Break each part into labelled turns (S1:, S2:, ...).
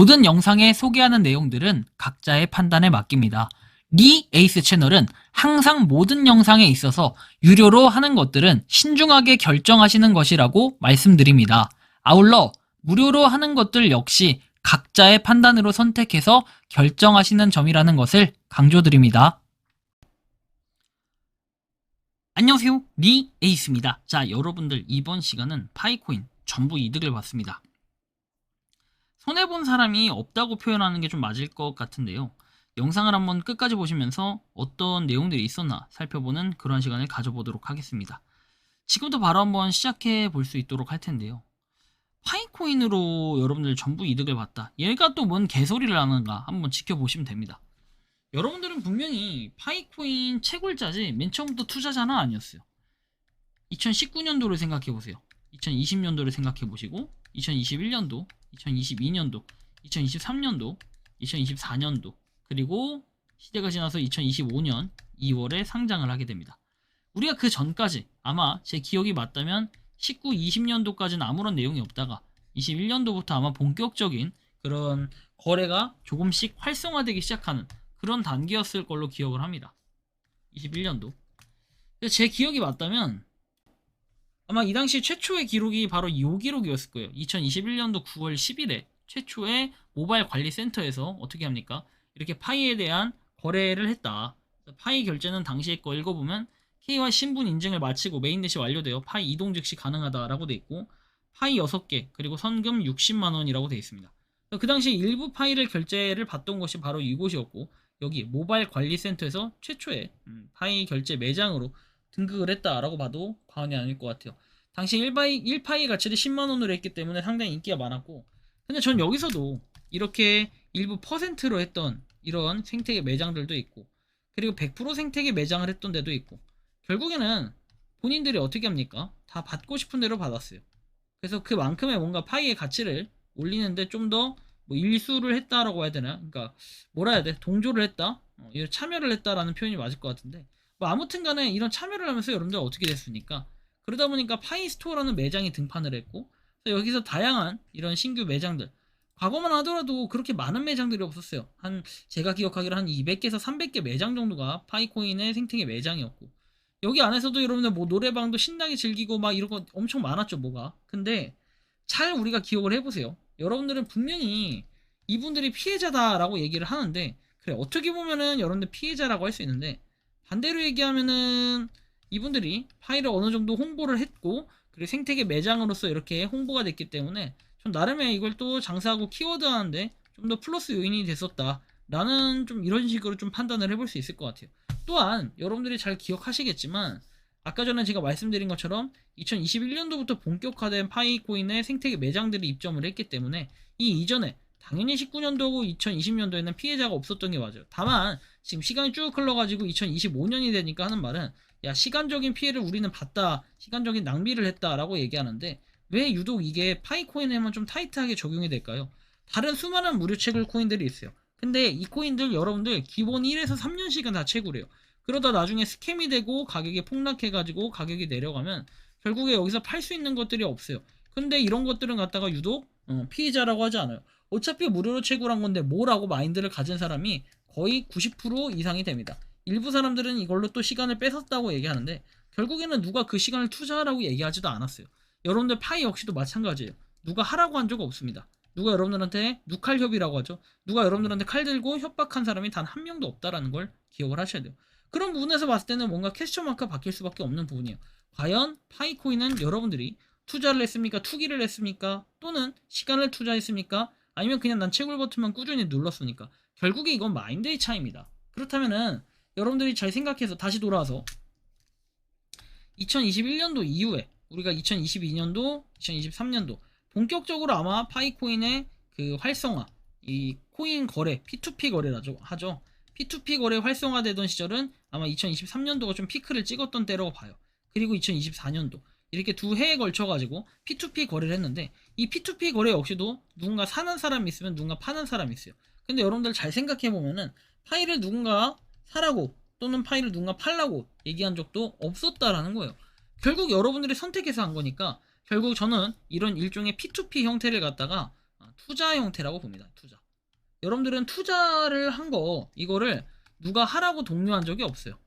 S1: 모든 영상에 소개하는 내용들은 각자의 판단에 맡깁니다. 리 에이스 채널은 항상 모든 영상에 있어서 유료로 하는 것들은 신중하게 결정하시는 것이라고 말씀드립니다. 아울러 무료로 하는 것들 역시 각자의 판단으로 선택해서 결정하시는 점이라는 것을 강조드립니다. 안녕하세요, 리 에이스입니다. 자, 여러분들 이번 시간은 파이코인 전부 이득을 봤습니다. 손해본 사람이 없다고 표현하는 게 좀 맞을 것 같은데요. 영상을 한번 끝까지 보시면서 어떤 내용들이 있었나 살펴보는 그런 시간을 가져보도록 하겠습니다. 지금부터 바로 한번 시작해 볼 수 있도록 할 텐데요. 파이코인으로 여러분들 전부 이득을 봤다. 얘가 또 뭔 개소리를 하는가 한번 지켜보시면 됩니다. 여러분들은 분명히 파이코인 채굴자지 맨 처음부터 투자자는 아니었어요. 2019년도를 생각해보세요. 2020년도를 생각해보시고 2021년도, 2022년도, 2023년도, 2024년도 그리고 시대가 지나서 2025년 2월에 상장을 하게 됩니다. 우리가 그 전까지 아마 제 기억이 맞다면 19, 20년도까지는 아무런 내용이 없다가 21년도부터 아마 본격적인 그런 거래가 조금씩 활성화되기 시작하는 그런 단계였을 걸로 기억을 합니다. 21년도. 제 기억이 맞다면 아마 이 당시 최초의 기록이 바로 이 기록이었을 거예요. 2021년도 9월 10일에 최초의 모바일 관리 센터에서 어떻게 합니까? 이렇게 파이에 대한 거래를 했다. 파이 결제는 당시에 거 읽어보면 KYC 신분 인증을 마치고 메인넷이 완료되어 파이 이동 즉시 가능하다라고 돼 있고 파이 6개 그리고 선금 60만원이라고 돼 있습니다. 그 당시 일부 파이를 결제를 받던 것이 바로 이곳이었고 여기 모바일 관리 센터에서 최초의 파이 결제 매장으로 등극을 했다라고 봐도 과언이 아닐 것 같아요. 당시 1파이 가치를 10만원으로 했기 때문에 상당히 인기가 많았고 근데 전 여기서도 이렇게 일부 퍼센트로 했던 이런 생태계 매장들도 있고 그리고 100% 생태계 매장을 했던 데도 있고 결국에는 본인들이 어떻게 합니까? 다 받고 싶은 대로 받았어요. 그래서 그만큼의 뭔가 파이의 가치를 올리는데 좀 더 뭐 일수를 했다라고 해야 되나? 그러니까 뭐라 해야 돼? 동조를 했다? 참여를 했다라는 표현이 맞을 것 같은데 뭐 아무튼 간에 이런 참여를 하면서 여러분들 어떻게 됐습니까? 그러다 보니까 파이스토어라는 매장이 등판을 했고 여기서 다양한 이런 신규 매장들 과거만 하더라도 그렇게 많은 매장들이 없었어요. 제가 기억하기로 한 200개에서 300개 매장 정도가 파이코인의 생태계 매장이었고 여기 안에서도 여러분들 뭐 노래방도 신나게 즐기고 막 이런 거 엄청 많았죠 뭐가. 근데 잘 우리가 기억을 해보세요. 여러분들은 분명히 이분들이 피해자다라고 얘기를 하는데 그래 어떻게 보면은 여러분들 피해자라고 할 수 있는데 반대로 얘기하면은 이분들이 파이를 어느 정도 홍보를 했고 그리고 생태계 매장으로서 이렇게 홍보가 됐기 때문에 좀 나름의 이걸 또 장사하고 키워드 하는데 좀 더 플러스 요인이 됐었다 라는 좀 이런 식으로 좀 판단을 해볼 수 있을 것 같아요. 또한 여러분들이 잘 기억하시겠지만 아까 전에 제가 말씀드린 것처럼 2021년도부터 본격화된 파이코인의 생태계 매장들이 입점을 했기 때문에 이 이전에 당연히 19년도고 2020년도에는 피해자가 없었던 게 맞아요. 다만 지금 시간이 쭉 흘러가지고 2025년이 되니까 하는 말은 야 시간적인 피해를 우리는 봤다 시간적인 낭비를 했다라고 얘기하는데 왜 유독 이게 파이코인에만 좀 타이트하게 적용이 될까요? 다른 수많은 무료 채굴 코인들이 있어요. 근데 이 코인들 여러분들 기본 1에서 3년씩은 다 채굴해요. 그러다 나중에 스캠이 되고 가격이 폭락해가지고 가격이 내려가면 결국에 여기서 팔 수 있는 것들이 없어요. 근데 이런 것들은 갖다가 유독 피해자라고 하지 않아요. 어차피 무료로 채굴한 건데 뭐라고 마인드를 가진 사람이 거의 90% 이상이 됩니다. 일부 사람들은 이걸로 또 시간을 뺏었다고 얘기하는데 결국에는 누가 그 시간을 투자하라고 얘기하지도 않았어요. 여러분들 파이 역시도 마찬가지예요. 누가 하라고 한 적 없습니다. 누가 여러분들한테 누칼협이라고 하죠. 누가 여러분들한테 칼 들고 협박한 사람이 단 한 명도 없다라는 걸 기억을 하셔야 돼요. 그런 부분에서 봤을 때는 뭔가 퀘스천 마크가 바뀔 수밖에 없는 부분이에요. 과연 파이코인은 여러분들이 투자를 했습니까? 투기를 했습니까? 또는 시간을 투자했습니까? 아니면 그냥 난 채굴 버튼만 꾸준히 눌렀으니까 결국에 이건 마인드의 차이입니다. 그렇다면은 여러분들이 잘 생각해서 다시 돌아와서 2021년도 이후에 우리가 2022년도, 2023년도 본격적으로 아마 파이코인의 그 활성화, 이 코인 거래, P2P 거래라고 하죠. P2P 거래 활성화되던 시절은 아마 2023년도가 좀 피크를 찍었던 때라고 봐요. 그리고 2024년도 이렇게 두 해에 걸쳐가지고 P2P 거래를 했는데 이 P2P 거래 역시도 누군가 사는 사람이 있으면 누군가 파는 사람이 있어요. 근데 여러분들 잘 생각해보면은 파이를 누군가 사라고 또는 파이를 누군가 팔라고 얘기한 적도 없었다라는 거예요. 결국 여러분들이 선택해서 한 거니까 결국 저는 이런 일종의 P2P 형태를 갖다가 투자 형태라고 봅니다. 투자. 여러분들은 투자를 한 거 이거를 누가 하라고 독려한 적이 없어요.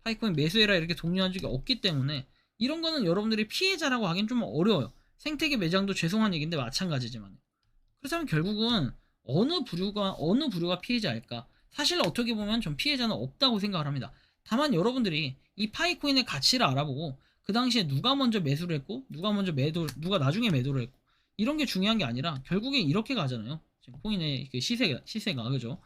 S1: 파이코인 매수해라 이렇게 독려한 적이 없기 때문에 이런 거는 여러분들이 피해자라고 하긴 좀 어려워요. 생태계 매장도 죄송한 얘기인데 마찬가지지만. 그렇다면 결국은 어느 부류가 피해자일까? 사실 어떻게 보면 전 피해자는 없다고 생각을 합니다. 다만 여러분들이 이 파이코인의 가치를 알아보고 그 당시에 누가 먼저 매수를 했고 누가 나중에 매도를 했고 이런 게 중요한 게 아니라 결국에 이렇게 가잖아요. 지금 코인의 그 시세가 그죠?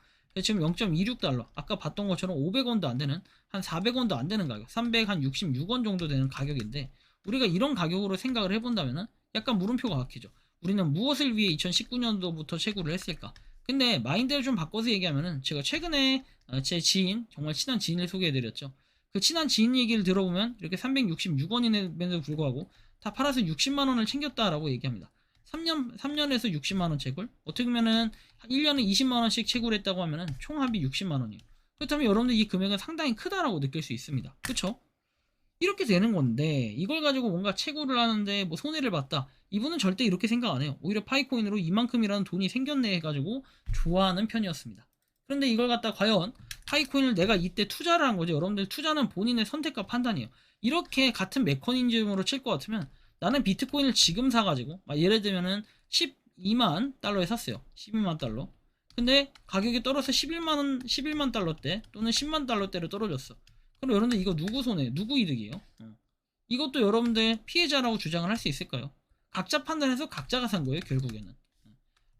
S1: 지금 0.26달러 아까 봤던 것처럼 500원도 안 되는 한 400원도 안 되는 가격 366원 정도 되는 가격인데 우리가 이런 가격으로 생각을 해본다면은 약간 물음표가 박히죠. 우리는 무엇을 위해 2019년도부터 채굴을 했을까? 근데 마인드를 좀 바꿔서 얘기하면은 제가 최근에 제 지인 정말 친한 지인을 소개해드렸죠. 그 친한 지인 얘기를 들어보면 이렇게 366원임에도 불구하고 다 팔아서 60만원을 챙겼다라고 얘기합니다. 3년에서 60만원 채굴? 어떻게 보면은 1년에 20만원씩 채굴했다고 하면은 총 합이 60만원이에요. 그렇다면 여러분들 이 금액은 상당히 크다라고 느낄 수 있습니다. 그쵸? 이렇게 되는 건데 이걸 가지고 뭔가 채굴을 하는데 뭐 손해를 봤다. 이분은 절대 이렇게 생각 안 해요. 오히려 파이코인으로 이만큼이라는 돈이 생겼네 해가지고 좋아하는 편이었습니다. 그런데 이걸 갖다 과연 파이코인을 내가 이때 투자를 한 거죠. 여러분들 투자는 본인의 선택과 판단이에요. 이렇게 같은 메커니즘으로 칠 것 같으면 나는 비트코인을 지금 사가지고 예를 들면은 12만 달러에 샀어요. 12만 달러. 근데 가격이 떨어져서 11만 달러대 또는 10만 달러대로 떨어졌어. 그럼 여러분들 이거 누구 손해, 누구 이득이에요? 이것도 여러분들 피해자라고 주장을 할 수 있을까요? 각자 판단해서 각자가 산 거예요, 결국에는.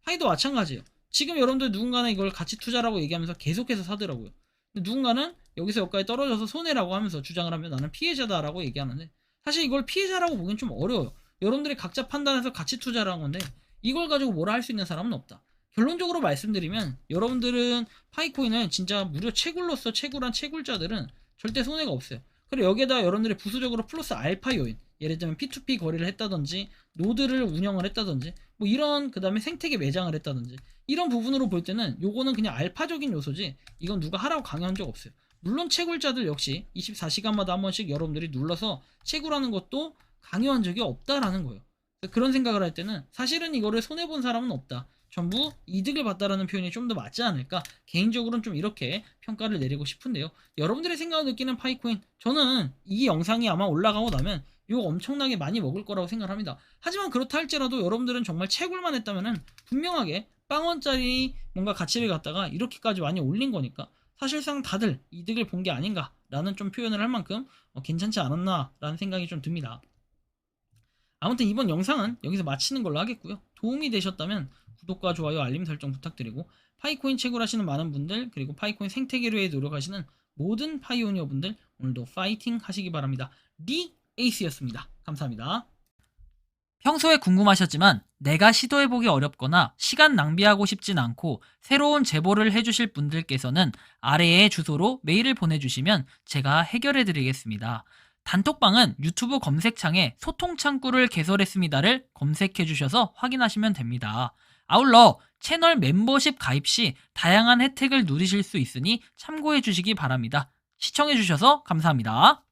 S1: 파이도 마찬가지예요. 지금 여러분들 누군가는 이걸 가치 투자라고 얘기하면서 계속해서 사더라고요. 근데 누군가는 여기서 여기까지 떨어져서 손해라고 하면서 주장을 하면 나는 피해자다라고 얘기하는데 사실 이걸 피해자라고 보기엔 좀 어려워요. 여러분들이 각자 판단해서 가치 투자를 한 건데 이걸 가지고 뭐라 할 수 있는 사람은 없다. 결론적으로 말씀드리면 여러분들은 파이코인은 진짜 무료 채굴로서 채굴한 채굴자들은 절대 손해가 없어요. 그리고 여기에다 여러분들이 부수적으로 플러스 알파 요인, 예를 들면 P2P 거래를 했다든지 노드를 운영을 했다든지 뭐 이런 그 다음에 생태계 매장을 했다든지 이런 부분으로 볼 때는 요거는 그냥 알파적인 요소지 이건 누가 하라고 강요한 적 없어요. 물론 채굴자들 역시 24시간마다 한 번씩 여러분들이 눌러서 채굴하는 것도 강요한 적이 없다라는 거예요. 그런 생각을 할 때는 사실은 이거를 손해본 사람은 없다. 전부 이득을 봤다라는 표현이 좀 더 맞지 않을까? 개인적으로는 좀 이렇게 평가를 내리고 싶은데요. 여러분들의 생각을 느끼는 파이코인, 저는 이 영상이 아마 올라가고 나면 욕 엄청나게 많이 먹을 거라고 생각합니다. 하지만 그렇다 할지라도 여러분들은 정말 채굴만 했다면은 분명하게 빵원짜리 뭔가 가치를 갖다가 이렇게까지 많이 올린 거니까 사실상 다들 이득을 본 게 아닌가라는 좀 표현을 할 만큼 괜찮지 않았나라는 생각이 좀 듭니다. 아무튼 이번 영상은 여기서 마치는 걸로 하겠고요. 도움이 되셨다면 구독과 좋아요, 알림 설정 부탁드리고 파이코인 채굴하시는 많은 분들 그리고 파이코인 생태계를 위해 노력하시는 모든 파이오니어 분들 오늘도 파이팅 하시기 바랍니다. 리 에이스였습니다. 감사합니다. 평소에 궁금하셨지만 내가 시도해보기 어렵거나 시간 낭비하고 싶진 않고 새로운 제보를 해주실 분들께서는 아래의 주소로 메일을 보내주시면 제가 해결해드리겠습니다. 단톡방은 유튜브 검색창에 소통창구를 개설했습니다를 검색해주셔서 확인하시면 됩니다. 아울러 채널 멤버십 가입 시 다양한 혜택을 누리실 수 있으니 참고해주시기 바랍니다. 시청해주셔서 감사합니다.